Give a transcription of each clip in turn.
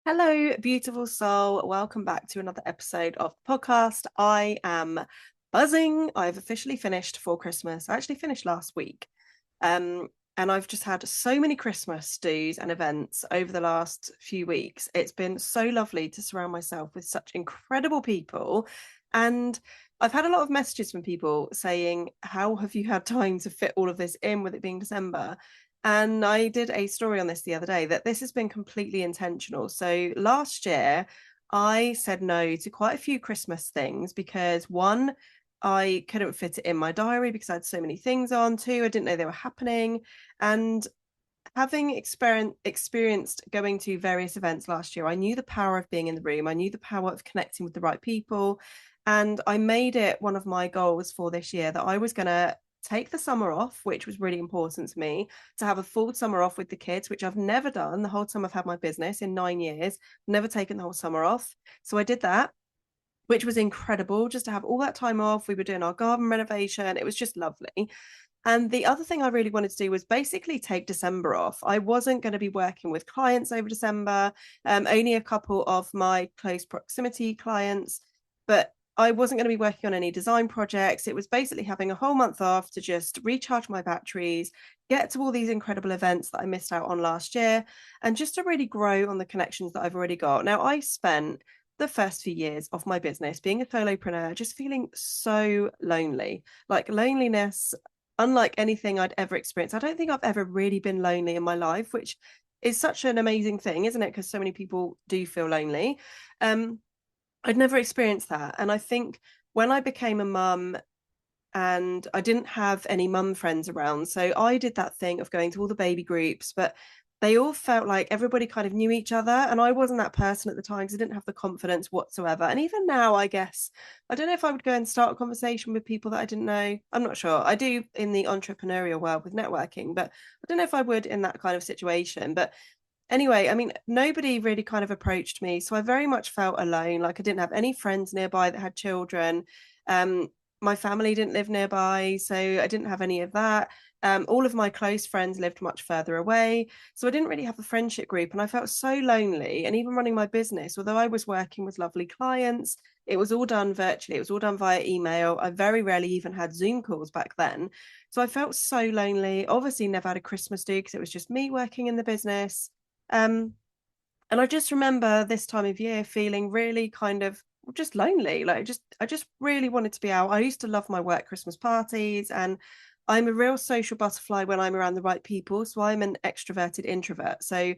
Hello, beautiful soul. Welcome back to another episode of the podcast. I am buzzing. I've officially finished for Christmas. I actually finished last week. And I've just had so many Christmas do's and events over the last few weeks. It's been so lovely to surround myself with such incredible people. And I've had a lot of messages from people saying, how have you had time to fit all of this in with it being December? And I did a story on this the other day that this has been completely intentional. So last year, I said no to quite a few Christmas things because one, I couldn't fit it in my diary because I had so many things on. Two, I didn't know they were happening. And having experienced going to various events last year, I knew the power of being in the room. I knew the power of connecting with the right people. And I made it one of my goals for this year that I was going to take the summer off, which was really important to me, to have a full summer off with the kids, which I've never done the whole time I've had my business in 9 years, never taken the whole summer off. So I did that, which was incredible just to have all that time off. We were doing our garden renovation. It was just lovely. And the other thing I really wanted to do was basically take December off. I wasn't going to be working with clients over December, only a couple of my close proximity clients, but I wasn't going to be working on any design projects. It was basically having a whole month off to just recharge my batteries, get to all these incredible events that I missed out on last year, and just to really grow on the connections that I've already got. Now, I spent the first few years of my business being a solopreneur just feeling so lonely, like loneliness unlike anything I'd ever experienced. I don't think I've ever really been lonely in my life, which is such an amazing thing, isn't it? Because so many people do feel lonely. Um, I'd never experienced that. And I think when I became a mum and I didn't have any mum friends around, so I did that thing of going to all the baby groups, but they all felt like everybody kind of knew each other. And I wasn't that person at the time because I didn't have the confidence whatsoever. And even now, I guess, I don't know if I would go and start a conversation with people that I didn't know. I'm not sure. I do in the entrepreneurial world with networking, but I don't know if I would in that kind of situation. But anyway, I mean, nobody really kind of approached me. So I very much felt alone. Like I didn't have any friends nearby that had children. Um, my family didn't live nearby, so I didn't have any of that. All of my close friends lived much further away. So I didn't really have a friendship group. And I felt so lonely. And even running my business, although I was working with lovely clients, it was all done virtually. It was all done via email. I very rarely even had Zoom calls back then. So I felt so lonely. Obviously, never had a Christmas do because it was just me working in the business. Um, and I just remember this time of year feeling really kind of just lonely. Like I just really wanted to be out. I used to love my work Christmas parties, and I'm a real social butterfly when I'm around the right people. So I'm an extroverted introvert. So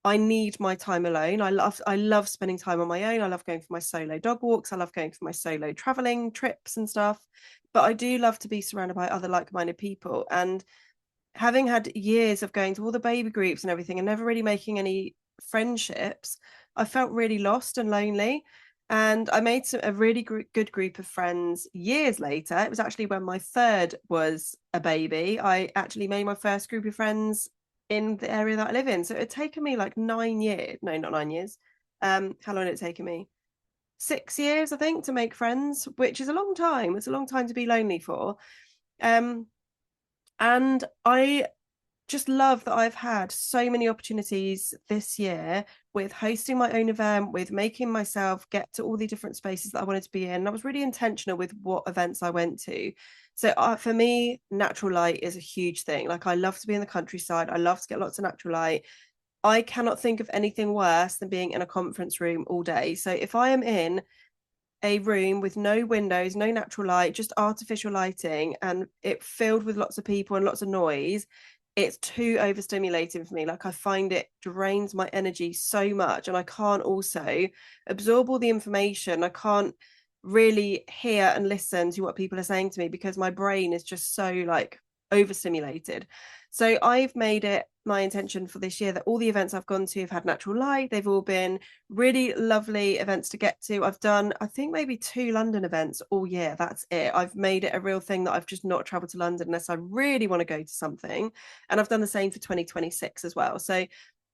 I need my time alone. I love spending time on my own. I love going for my solo dog walks. I love going for my solo traveling trips and stuff. But I do love to be surrounded by other like-minded people. And having had years of going to all the baby groups and everything and never really making any friendships, I felt really lost and lonely. And I made a really good group of friends years later. It was actually when my third was a baby. I actually made my first group of friends in the area that I live in. So it had taken me like 9 years. No, not 9 years. How long did it take me? 6 years, I think, to make friends, which is a long time. It's a long time to be lonely for. Um, and I just love that I've had so many opportunities this year with hosting my own event, with making myself get to all the different spaces that I wanted to be in. And I was really intentional with what events I went to. So for me, natural light is a huge thing. Like I love to be in the countryside. I love to get lots of natural light. I cannot think of anything worse than being in a conference room all day. So if I am in a room with no windows, no natural light, just artificial lighting, and it filled with lots of people and lots of noise, it's too overstimulating for me. Like I find it drains my energy so much, and I can't also absorb all the information. I can't really hear and listen to what people are saying to me because my brain is just so like overstimulated. So I've made it my intention for this year that all the events I've gone to have had natural light. They've all been really lovely events to get to. I've done, I think, maybe 2 London events all year. That's it. I've made it a real thing that I've just not traveled to London unless I really want to go to something. And I've done the same for 2026 as well. So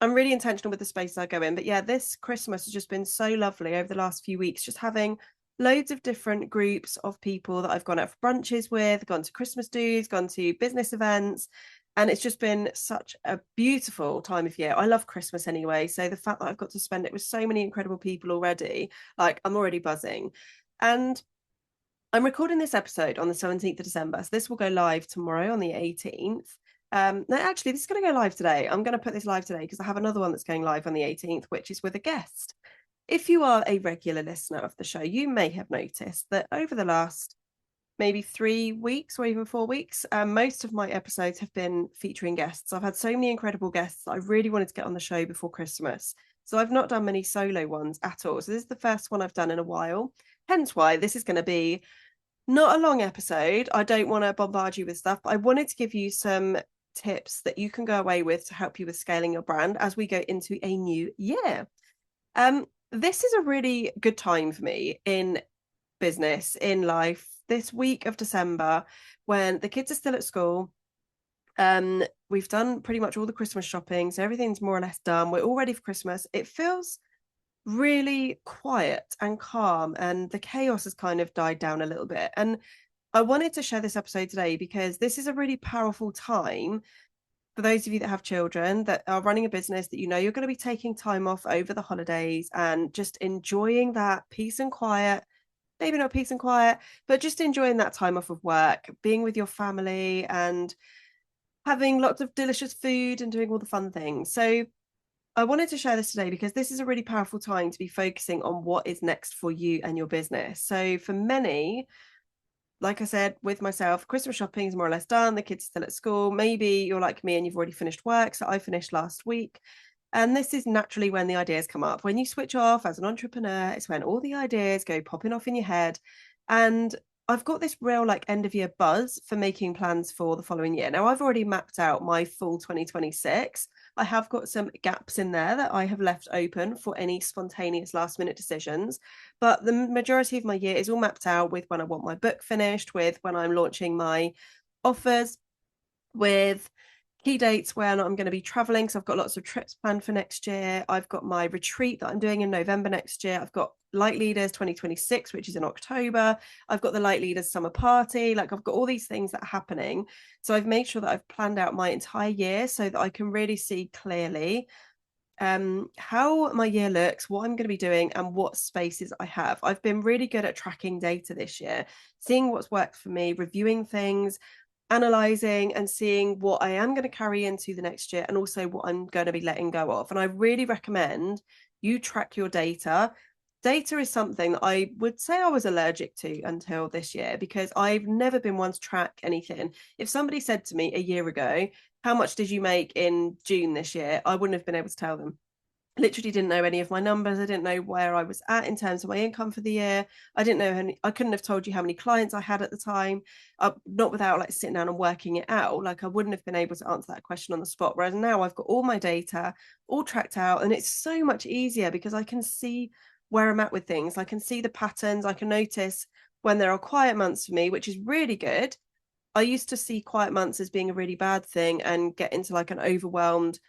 I'm really intentional with the spaces I go in. But yeah, this Christmas has just been so lovely over the last few weeks, just having loads of different groups of people that I've gone out for brunches with, gone to Christmas do's, gone to business events. And it's just been such a beautiful time of year. I love Christmas anyway. So the fact that I've got to spend it with so many incredible people already, like I'm already buzzing. And I'm recording this episode on the 17th of December. So this will go live tomorrow on the 18th. No, actually, this is going to go live today. I'm going to put this live today because I have another one that's going live on the 18th, which is with a guest. If you are a regular listener of the show, you may have noticed that over the last maybe 3 weeks or even 4 weeks, most of my episodes have been featuring guests. I've had so many incredible guests that I really wanted to get on the show before Christmas. So I've not done many solo ones at all. So this is the first one I've done in a while. Hence why this is going to be not a long episode. I don't want to bombard you with stuff, but I wanted to give you some tips that you can go away with to help you with scaling your brand as we go into a new year. This is a really good time for me in business, in life, this week of December when the kids are still at school. We've done pretty much all the Christmas shopping, so everything's more or less done. We're all ready for Christmas. It feels really quiet and calm, and the chaos has kind of died down a little bit. And I wanted to share this episode today because this is a really powerful time for those of you that have children that are running a business, that you know you're going to be taking time off over the holidays and just enjoying that peace and quiet. Maybe not peace and quiet, but just enjoying that time off of work, being with your family and having lots of delicious food and doing all the fun things. So I wanted to share this today because this is a really powerful time to be focusing on what is next for you and your business. So for many, like I said, with myself, Christmas shopping is more or less done. The kids are still at school. Maybe you're like me and you've already finished work. So I finished last week. And this is naturally when the ideas come up. When you switch off as an entrepreneur, it's when all the ideas go popping off in your head. And I've got this real like end of year buzz for making plans for the following year. Now, I've already mapped out my full 2026. I have got some gaps in there that I have left open for any spontaneous last minute decisions. But the majority of my year is all mapped out with when I want my book finished, with when I'm launching my offers, with key dates when I'm going to be traveling. So I've got lots of trips planned for next year. I've got my retreat that I'm doing in November next year. I've got Light Leaders 2026, which is in October. I've got the Light Leaders summer party. Like I've got all these things that are happening. So I've made sure that I've planned out my entire year so that I can really see clearly how my year looks, what I'm going to be doing, and what spaces I have. I've been really good at tracking data this year, seeing what's worked for me, reviewing things, analyzing and seeing what I am going to carry into the next year and also what I'm going to be letting go of. And I really recommend you track your data. Data is something that I would say I was allergic to until this year because I've never been one to track anything. If somebody said to me a year ago, how much did you make in June this year? I wouldn't have been able to tell them. Literally didn't know any of my numbers. I didn't know where I was at in terms of my income for the year. I didn't know I couldn't have told you how many clients I had at the time, not without like sitting down and working it out. Like I wouldn't have been able to answer that question on the spot. Whereas now I've got all my data all tracked out, and it's so much easier because I can see where I'm at with things. I can see the patterns. I can notice when there are quiet months for me, which is really good. I used to see quiet months as being a really bad thing and get into like an overwhelmed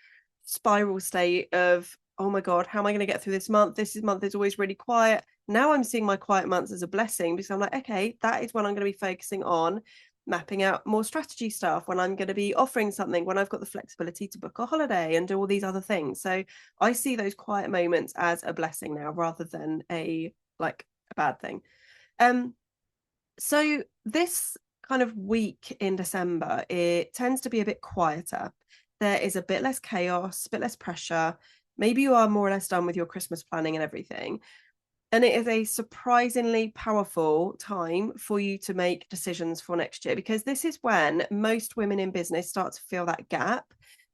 spiral state of, oh my God, how am I going to get through this month? Month is always really quiet. Now I'm seeing my quiet months as a blessing because I'm like, okay, that is when I'm going to be focusing on mapping out more strategy stuff, when I'm going to be offering something, when I've got the flexibility to book a holiday and do all these other things. So I see those quiet moments as a blessing now rather than a bad thing. So this kind of week in December, it tends to be a bit quieter. There is a bit less chaos, a bit less pressure. Maybe you are more or less done with your Christmas planning and everything. And it is a surprisingly powerful time for you to make decisions for next year, because this is when most women in business start to feel that gap.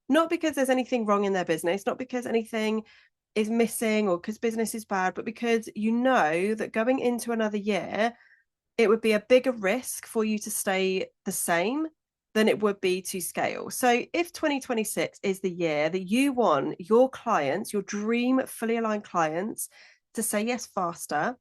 Not because there's anything wrong in their business, not because anything is missing or because business is bad, but because you know that going into another year, it would be a bigger risk for you to stay the same than it would be to scale. So if 2026 is the year that you want your clients, your dream fully aligned clients, to say yes faster,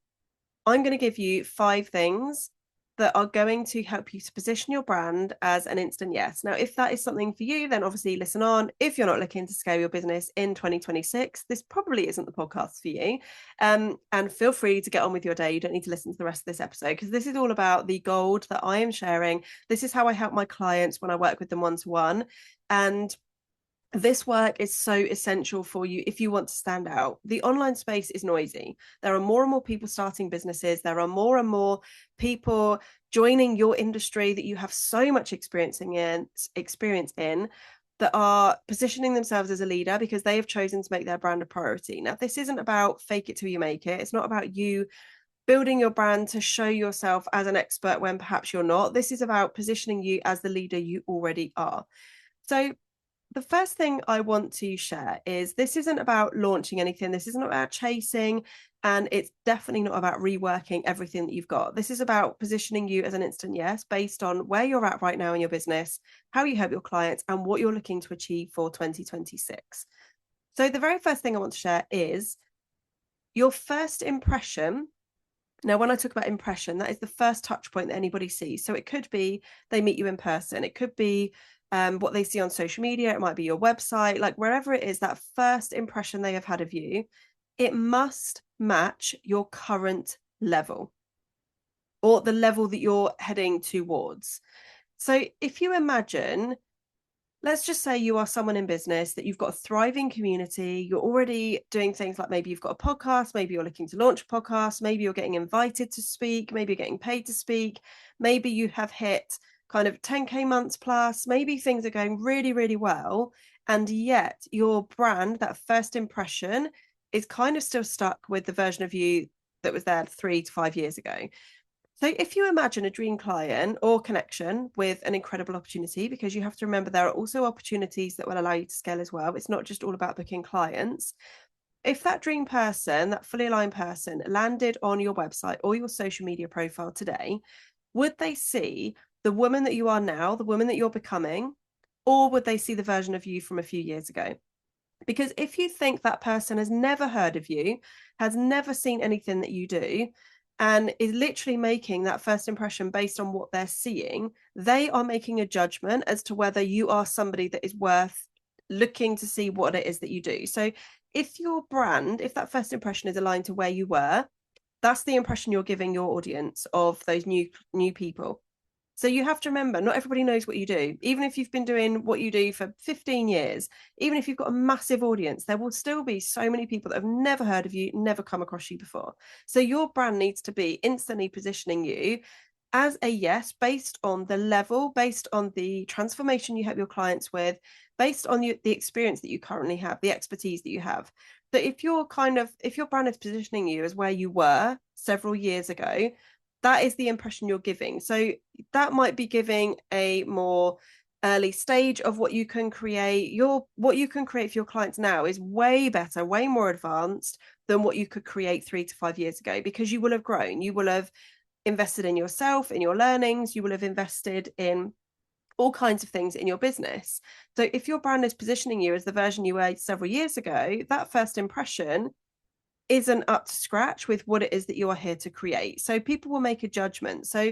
I'm going to give you 5 things that are going to help you to position your brand as an instant yes. Now, if that is something for you, then obviously listen on. If you're not looking to scale your business in 2026, this probably isn't the podcast for you. And feel free to get on with your day. You don't need to listen to the rest of this episode because this is all about the gold that I am sharing. This is how I help my clients when I work with them one-to-one. And this work is so essential for you if you want to stand out. The online space is noisy. There are more and more people starting businesses. There are more and more people joining your industry that you have so much experience in that are positioning themselves as a leader because they have chosen to make their brand a priority. Now, this isn't about fake it till you make it. It's not about you building your brand to show yourself as an expert when perhaps you're not. This is about positioning you as the leader you already are. So the first thing I want to share is this isn't about launching anything. This isn't about chasing, and it's definitely not about reworking everything that you've got. This is about positioning you as an instant yes based on where you're at right now in your business, how you help your clients, and what you're looking to achieve for 2026. So the very first thing I want to share is your first impression. Now, when I talk about impression, that is the first touch point that anybody sees. So it could be they meet you in person. It could be what they see on social media. It might be your website, like wherever it is, that first impression they have had of you, it must match your current level or the level that you're heading towards. So if you imagine, let's just say you are someone in business that you've got a thriving community, you're already doing things like maybe you've got a podcast, maybe you're looking to launch a podcast, maybe you're getting invited to speak, maybe you're getting paid to speak, maybe you have hit kind of 10K months plus, maybe things are going really, really well. And yet your brand, that first impression, is kind of still stuck with the version of you that was there 3 to 5 years ago. So if you imagine a dream client or connection with an incredible opportunity, because you have to remember there are also opportunities that will allow you to scale as well. It's not just all about booking clients. If that dream person, that fully aligned person, landed on your website or your social media profile today, would they see the woman that you are now, the woman that you're becoming, or would they see the version of you from a few years ago? Because if you think that person has never heard of you, has never seen anything that you do, and is literally making that first impression based on what they're seeing, they are making a judgment as to whether you are somebody that is worth looking to see what it is that you do. So if your brand, if that first impression is aligned to where you were, that's the impression you're giving your audience of those new people. So you have to remember, not everybody knows what you do. Even if you've been doing what you do for 15 years, even if you've got a massive audience, there will still be so many people that have never heard of you, never come across you before. So your brand needs to be instantly positioning you as a yes, based on the level, based on the transformation you help your clients with, based on the experience that you currently have, the expertise that you have. That if your brand is positioning you as where you were several years ago, that is the impression you're giving. So that might be giving a more early stage of what you can create. What you can create for your clients now is way better, way more advanced than what you could create 3 to 5 years ago, because you will have grown. You will have invested in yourself, in your learnings. You will have invested in all kinds of things in your business. So if your brand is positioning you as the version you were several years ago, that first impression isn't up to scratch with what it is that you are here to create. So people will make a judgment. So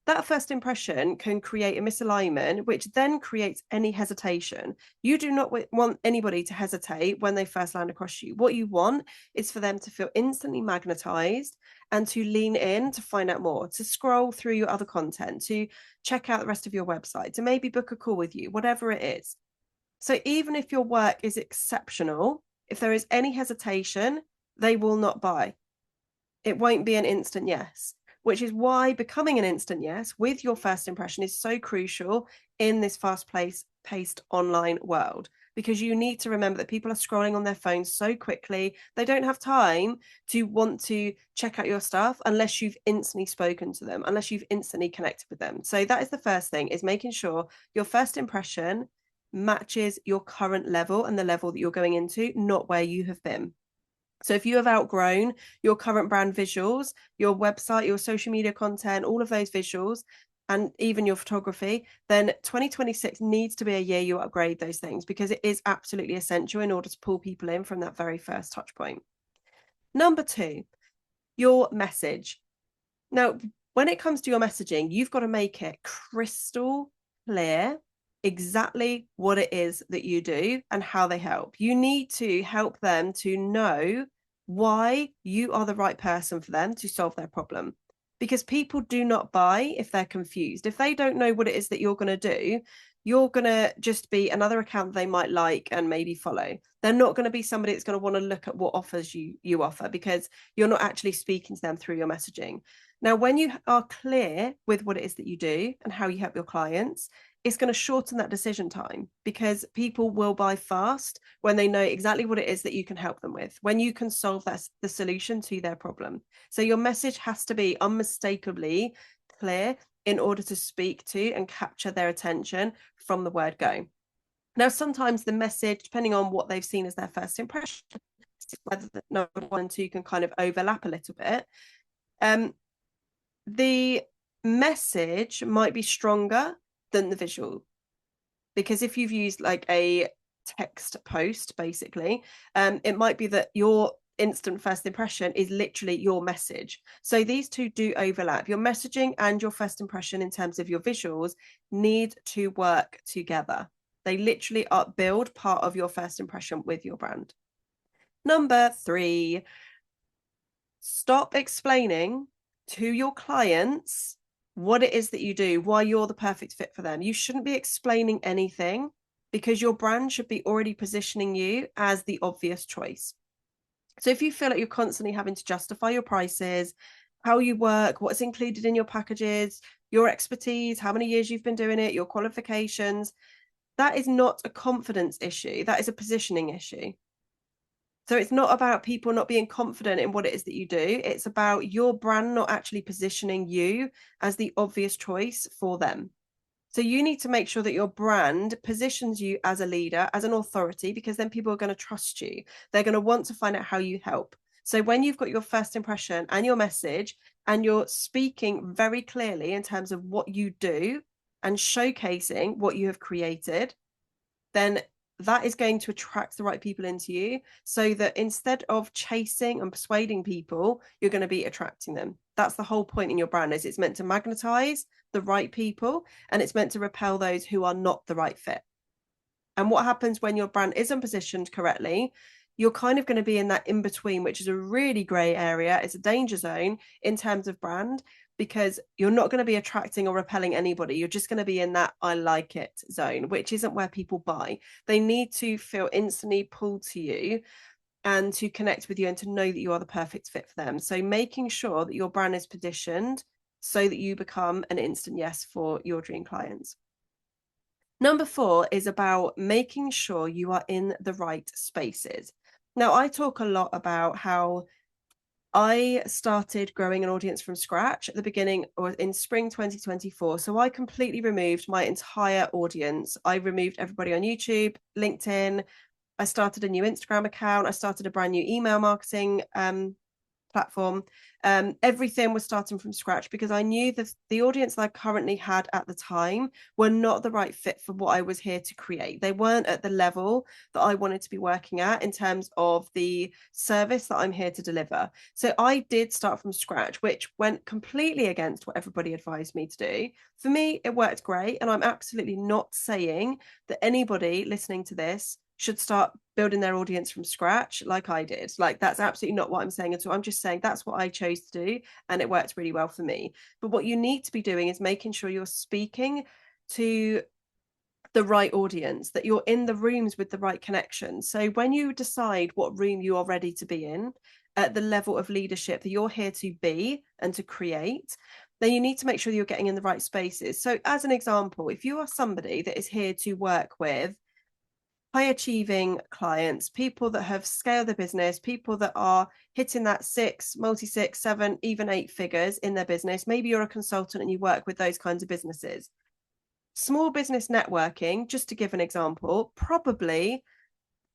that first impression can create a misalignment, which then creates any hesitation. You do not want anybody to hesitate when they first land across you. What you want is for them to feel instantly magnetized and to lean in to find out more, to scroll through your other content, to check out the rest of your website, to maybe book a call with you, whatever it is. So even if your work is exceptional, if there is any hesitation, they will not buy. It won't be an instant yes, which is why becoming an instant yes with your first impression is so crucial in this fast-paced online world, because you need to remember that people are scrolling on their phones so quickly. They don't have time to want to check out your stuff unless you've instantly spoken to them, unless you've instantly connected with them. So that is the first thing, is making sure your first impression matches your current level and the level that you're going into, not where you have been. So if you have outgrown your current brand visuals, your website, your social media content, all of those visuals, and even your photography, then 2026 needs to be a year you upgrade those things, because it is absolutely essential in order to pull people in from that very first touch point. Number 2, your message. Now, when it comes to your messaging, you've got to make it crystal clear exactly what it is that you do and how they help. You need to help them to know why you are the right person for them to solve their problem, because people do not buy if they're confused. If they don't know what it is that you're going to do, you're going to just be another account they might like and maybe follow. They're not going to be somebody that's going to want to look at what offers you offer, because you're not actually speaking to them through your messaging. Now, when you are clear with what it is that you do and how you help your clients, it's going to shorten that decision time, because people will buy fast when they know exactly what it is that you can help them with, when you can solve the solution to their problem. So your message has to be unmistakably clear in order to speak to and capture their attention from the word go. Now, sometimes the message, depending on what they've seen as their first impression, whether the number 1 and 2 can kind of overlap a little bit, the message might be stronger than the visual. Because if you've used like a text post, basically, it might be that your instant first impression is literally your message. So these two do overlap. Your messaging and your first impression in terms of your visuals need to work together. They literally build part of your first impression with your brand. Number 3, stop explaining to your clients what it is that you do, why you're the perfect fit for them. You shouldn't be explaining anything, because your brand should be already positioning you as the obvious choice. So if you feel like you're constantly having to justify your prices, how you work, what's included in your packages, your expertise, how many years you've been doing it, your qualifications, that is not a confidence issue. That is a positioning issue. So it's not about people not being confident in what it is that you do. It's about your brand not actually positioning you as the obvious choice for them. So you need to make sure that your brand positions you as a leader, as an authority, because then people are going to trust you. They're going to want to find out how you help. So when you've got your first impression and your message, and you're speaking very clearly in terms of what you do and showcasing what you have created, then that is going to attract the right people into you, so that instead of chasing and persuading people, you're going to be attracting them. That's the whole point in your brand, is it's meant to magnetize the right people, and it's meant to repel those who are not the right fit. And what happens when your brand isn't positioned correctly, you're kind of going to be in that in between, which is a really gray area. It's a danger zone in terms of brand, because you're not going to be attracting or repelling anybody. You're just going to be in that I like it zone, which isn't where people buy. They need to feel instantly pulled to you and to connect with you and to know that you are the perfect fit for them. So making sure that your brand is positioned so that you become an instant yes for your dream clients. Number 4 is about making sure you are in the right spaces. Now, I talk a lot about how I started growing an audience from scratch at the beginning, or in spring 2024. So I completely removed my entire audience. I removed everybody on YouTube, LinkedIn. I started a new Instagram account. I started a brand new email marketing platform. Everything was starting from scratch, because I knew that the audience that I currently had at the time were not the right fit for what I was here to create. They weren't at the level that I wanted to be working at in terms of the service that I'm here to deliver. So I did start from scratch, which went completely against what everybody advised me to do. For me, it worked great. And I'm absolutely not saying that anybody listening to this should start building their audience from scratch like I did. Like, that's absolutely not what I'm saying at all. I'm just saying that's what I chose to do, and it worked really well for me. But what you need to be doing is making sure you're speaking to the right audience, that you're in the rooms with the right connections. So when you decide what room you are ready to be in at the level of leadership that you're here to be and to create, then you need to make sure you're getting in the right spaces. So as an example, if you are somebody that is here to work with high achieving clients, people that have scaled their business, people that are hitting that 6, 7, even 8 figures in their business. Maybe you're a consultant and you work with those kinds of businesses. Small business networking, just to give an example, probably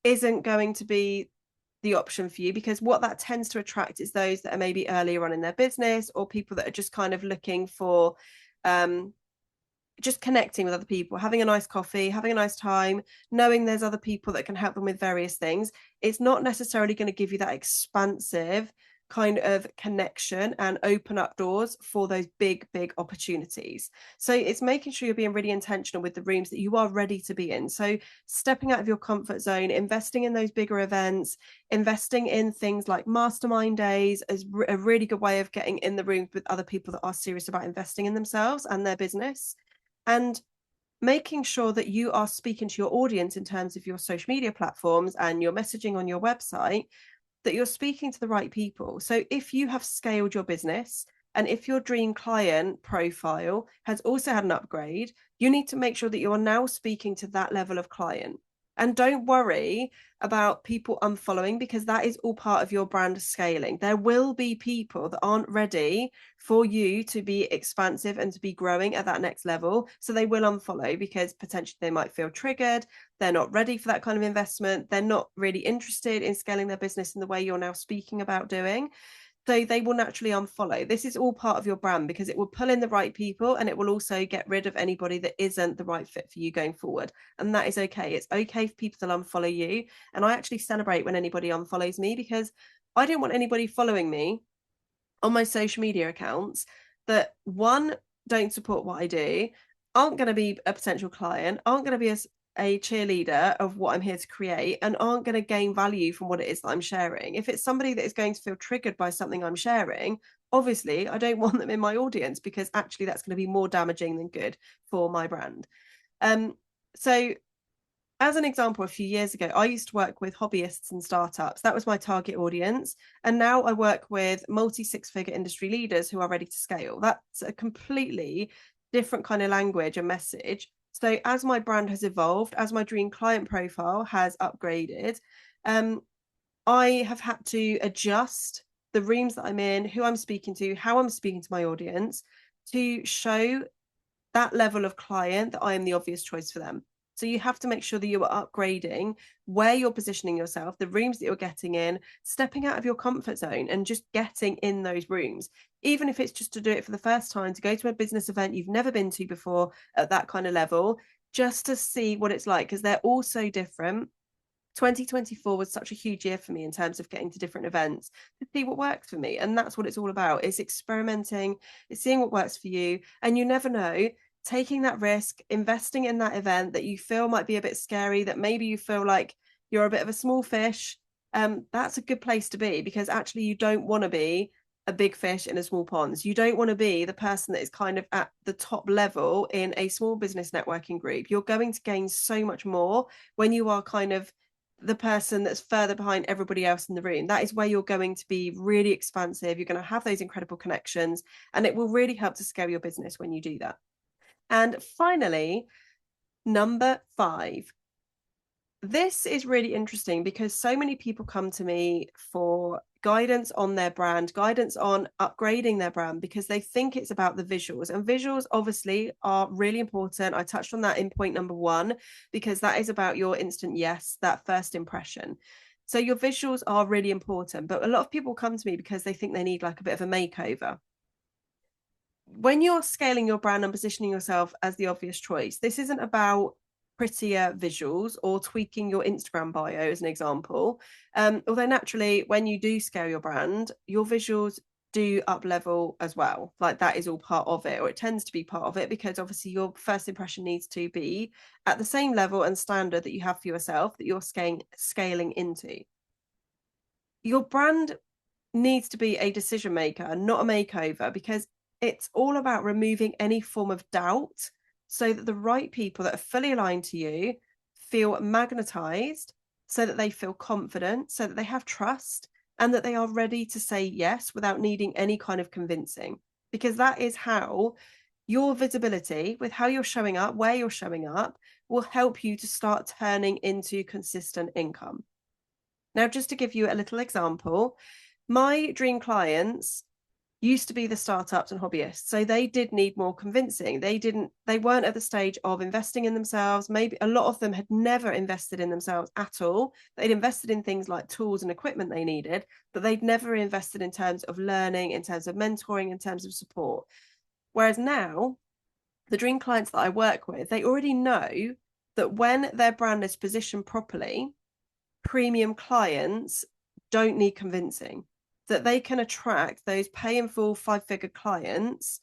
isn't going to be the option for you, because what that tends to attract is those that are maybe earlier on in their business, or people that are just kind of looking for just connecting with other people, having a nice coffee, having a nice time, knowing there's other people that can help them with various things. It's not necessarily going to give you that expansive kind of connection and open up doors for those big opportunities. So it's making sure you're being really intentional with the rooms that you are ready to be in. So stepping out of your comfort zone, investing in those bigger events, investing in things like mastermind days is a really good way of getting in the room with other people that are serious about investing in themselves and their business. And making sure that you are speaking to your audience in terms of your social media platforms and your messaging on your website, that you're speaking to the right people. So if you have scaled your business and if your dream client profile has also had an upgrade, you need to make sure that you are now speaking to that level of client. And don't worry about people unfollowing, because that is all part of your brand scaling. There will be people that aren't ready for you to be expansive and to be growing at that next level. So they will unfollow because potentially they might feel triggered. They're not ready for that kind of investment. They're not really interested in scaling their business in the way you're now speaking about doing. So they will naturally unfollow. This is all part of your brand because it will pull in the right people, and it will also get rid of anybody that isn't the right fit for you going forward. And that is okay. It's okay for people to unfollow you. And I actually celebrate when anybody unfollows me, because I don't want anybody following me on my social media accounts that, one, don't support what I do, aren't going to be a potential client, aren't going to be a cheerleader of what I'm here to create, and aren't going to gain value from what it is that I'm sharing. If it's somebody that is going to feel triggered by something I'm sharing, obviously I don't want them in my audience, because actually that's going to be more damaging than good for my brand. So as an example, a few years ago, I used to work with hobbyists and startups. That was my target audience. And now I work with multi-six-figure industry leaders who are ready to scale. That's a completely different kind of language and message. So as my brand has evolved, as my dream client profile has upgraded, I have had to adjust the rooms that I'm in, who I'm speaking to, how I'm speaking to my audience, to show that level of client that I am the obvious choice for them. So you have to make sure that you are upgrading where you're positioning yourself, the rooms that you're getting in, stepping out of your comfort zone and just getting in those rooms. Even if it's just to do it for the first time, to go to a business event you've never been to before at that kind of level, just to see what it's like, because they're all so different. 2024 was such a huge year for me in terms of getting to different events to see what works for me. And that's what it's all about. It's experimenting, it's seeing what works for you. And you never know, taking that risk, investing in that event that you feel might be a bit scary, that maybe you feel like you're a bit of a small fish, that's a good place to be, because actually you don't want to be a big fish in a small pond. You don't want to be the person that is kind of at the top level in a small business networking group. You're going to gain so much more when you are kind of the person that's further behind everybody else in the room. That is where you're going to be really expansive. You're going to have those incredible connections, and it will really help to scale your business when you do that. And finally, number 5. This is really interesting because so many people come to me for guidance on their brand, guidance on upgrading their brand, because they think it's about the visuals. And visuals obviously are really important. I touched on that in point number 1, because that is about your instant yes, that first impression. So your visuals are really important, but a lot of people come to me because they think they need like a bit of a makeover. When you're scaling your brand and positioning yourself as the obvious choice, this isn't about prettier visuals or tweaking your Instagram bio as an example. Although naturally, when you do scale your brand, your visuals do up level as well. Like that is all part of it, or it tends to be part of it, because obviously your first impression needs to be at the same level and standard that you have for yourself, that you're scaling into. Your brand needs to be a decision maker, not a makeover, because it's all about removing any form of doubt so that the right people that are fully aligned to you feel magnetized, so that they feel confident, so that they have trust, and that they are ready to say yes without needing any kind of convincing. Because that is how your visibility, with how you're showing up, where you're showing up, will help you to start turning into consistent income. Now, just to give you a little example, my dream clients used to be the startups and hobbyists. So they did need more convincing. They weren't at the stage of investing in themselves. Maybe a lot of them had never invested in themselves at all. They'd invested in things like tools and equipment they needed, but they'd never invested in terms of learning, in terms of mentoring, in terms of support. Whereas now, the dream clients that I work with, they already know that when their brand is positioned properly, premium clients don't need convincing, that they can attract those pay in full 5-figure clients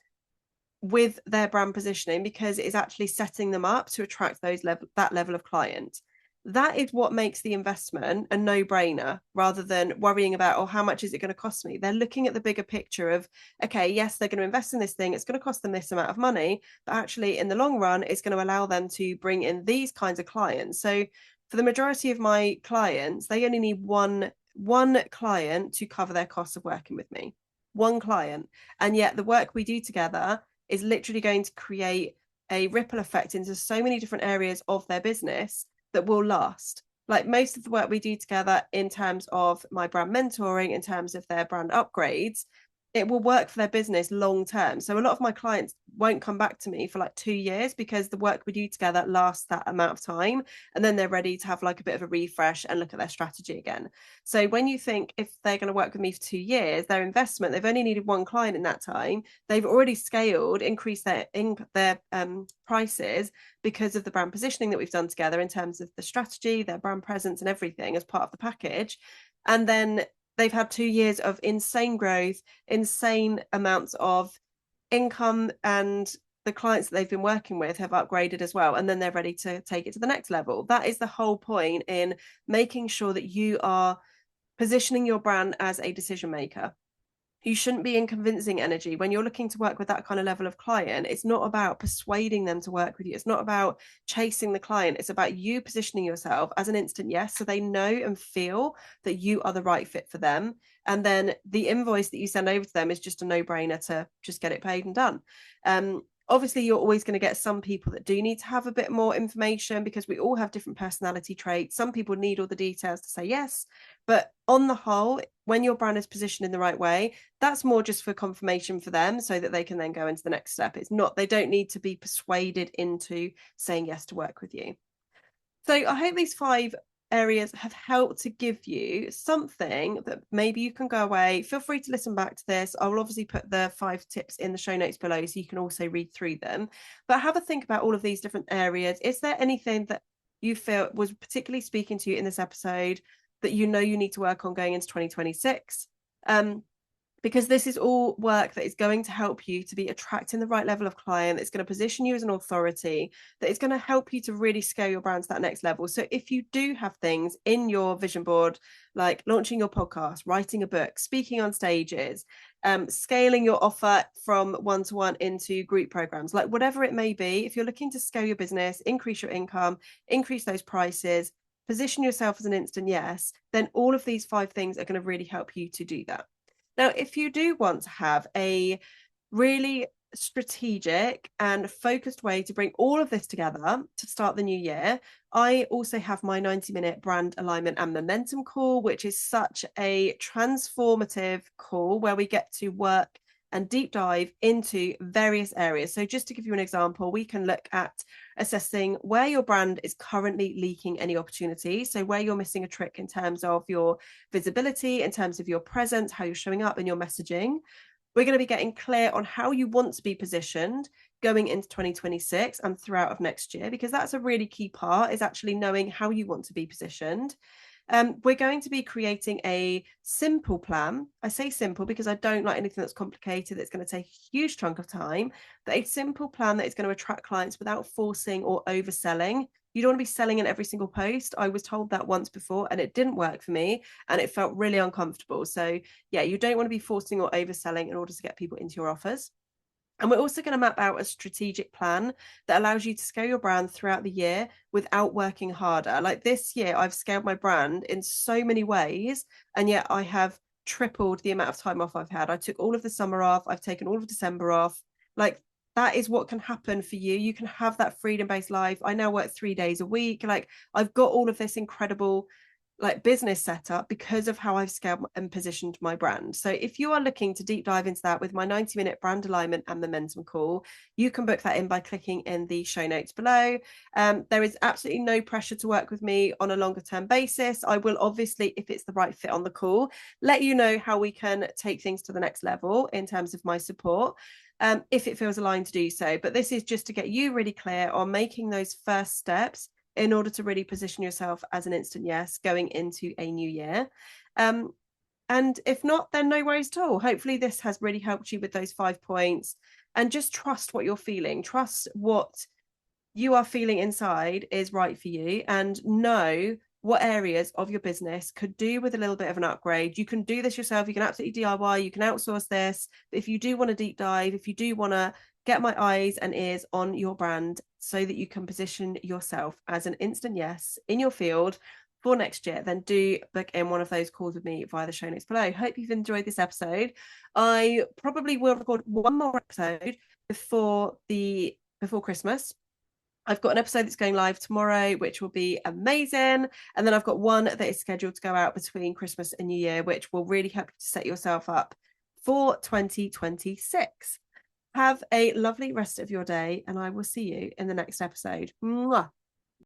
with their brand positioning, because it is actually setting them up to attract that level of client. that is what makes the investment a no-brainer rather than worrying about, oh, how much is it going to cost me? They're looking at the bigger picture of, okay, yes, they're going to invest in this thing. It's going to cost them this amount of money, but actually in the long run, it's going to allow them to bring in these kinds of clients. So for the majority of my clients, they only need one client to cover their costs of working with me. One client. And yet the work we do together is literally going to create a ripple effect into so many different areas of their business that will last. Like most of the work we do together in terms of my brand mentoring, in terms of their brand upgrades, it will work for their business long term. So a lot of my clients won't come back to me for like 2 years because the work we do together lasts that amount of time. And then they're ready to have like a bit of a refresh and look at their strategy again. So when you think if they're going to work with me for 2 years, their investment, they've only needed one client in that time. They've already scaled, increased their prices because of the brand positioning that we've done together in terms of the strategy, their brand presence and everything as part of the package. And then they've had 2 years of insane growth, insane amounts of income, and the clients that they've been working with have upgraded as well. And then they're ready to take it to the next level. That is the whole point in making sure that you are positioning your brand as a decision maker. You shouldn't be in convincing energy. When you're looking to work with that kind of level of client, it's not about persuading them to work with you. It's not about chasing the client. It's about you positioning yourself as an instant yes, so they know and feel that you are the right fit for them. And then the invoice that you send over to them is just a no-brainer to just get it paid and done. Obviously, you're always going to get some people that do need to have a bit more information because we all have different personality traits. Some people need all the details to say yes. But on the whole, when your brand is positioned in the right way, that's more just for confirmation for them so that they can then go into the next step. It's not, they don't need to be persuaded into saying yes to work with you. So I hope these 5 areas have helped to give you something that maybe you can go away. Feel free to listen back to this. I will obviously put the 5 tips in the show notes below so you can also read through them. But have a think about all of these different areas. Is there anything that you feel was particularly speaking to you in this episode that you know you need to work on going into 2026? Because this is all work that is going to help you to be attracting the right level of client, that's going to position you as an authority, that is going to help you to really scale your brand to that next level. So if you do have things in your vision board, like launching your podcast, writing a book, speaking on stages, scaling your offer from one-to-one into group programs, like whatever it may be, if you're looking to scale your business, increase your income, increase those prices, position yourself as an instant yes, then all of these 5 things are going to really help you to do that. Now, if you do want to have a really strategic and focused way to bring all of this together to start the new year, I also have my 90-minute brand alignment and momentum call, which is such a transformative call where we get to work and deep dive into various areas. So just to give you an example, we can look at assessing where your brand is currently leaking any opportunity. So where you're missing a trick in terms of your visibility, in terms of your presence, how you're showing up in your messaging. We're going to be getting clear on how you want to be positioned going into 2026 and throughout of next year, because that's a really key part, is actually knowing how you want to be positioned. We're going to be creating a simple plan. I say simple because I don't like anything that's complicated, that's going to take a huge chunk of time, but a simple plan that is going to attract clients without forcing or overselling. You don't want to be selling in every single post. I was told that once before and it didn't work for me and it felt really uncomfortable. So yeah, you don't want to be forcing or overselling in order to get people into your offers. And we're also going to map out a strategic plan that allows you to scale your brand throughout the year without working harder. Like this year, I've scaled my brand in so many ways, and yet I have tripled the amount of time off I've had. I took all of the summer off. I've taken all of December off. Like that is what can happen for you. You can have that freedom-based life. I now work 3 days a week. Like I've got all of this incredible like business setup because of how I've scaled and positioned my brand. So if you are looking to deep dive into that with my 90-minute brand alignment and momentum call, you can book that in by clicking in the show notes below. There is absolutely no pressure to work with me on a longer term basis. I will obviously, if it's the right fit on the call, let you know how we can take things to the next level in terms of my support. If it feels aligned to do so. But this is just to get you really clear on making those first steps in order to really position yourself as an instant yes going into a new year. And if not, then no worries at all. Hopefully this has really helped you with those 5 points, and just trust what you're feeling. Trust what you are feeling inside is right for you, and know what areas of your business could do with a little bit of an upgrade. You can do this yourself. You can absolutely DIY. You can outsource this. But if you do want to deep dive, if you do want to get my eyes and ears on your brand so that you can position yourself as an instant yes in your field for next year, then do book in one of those calls with me via the show notes below. Hope you've enjoyed this episode. I probably will record one more episode before Christmas. I've got an episode that's going live tomorrow, which will be amazing. And then I've got one that is scheduled to go out between Christmas and New Year, which will really help you to set yourself up for 2026. Have a lovely rest of your day, and I will see you in the next episode. Mwah.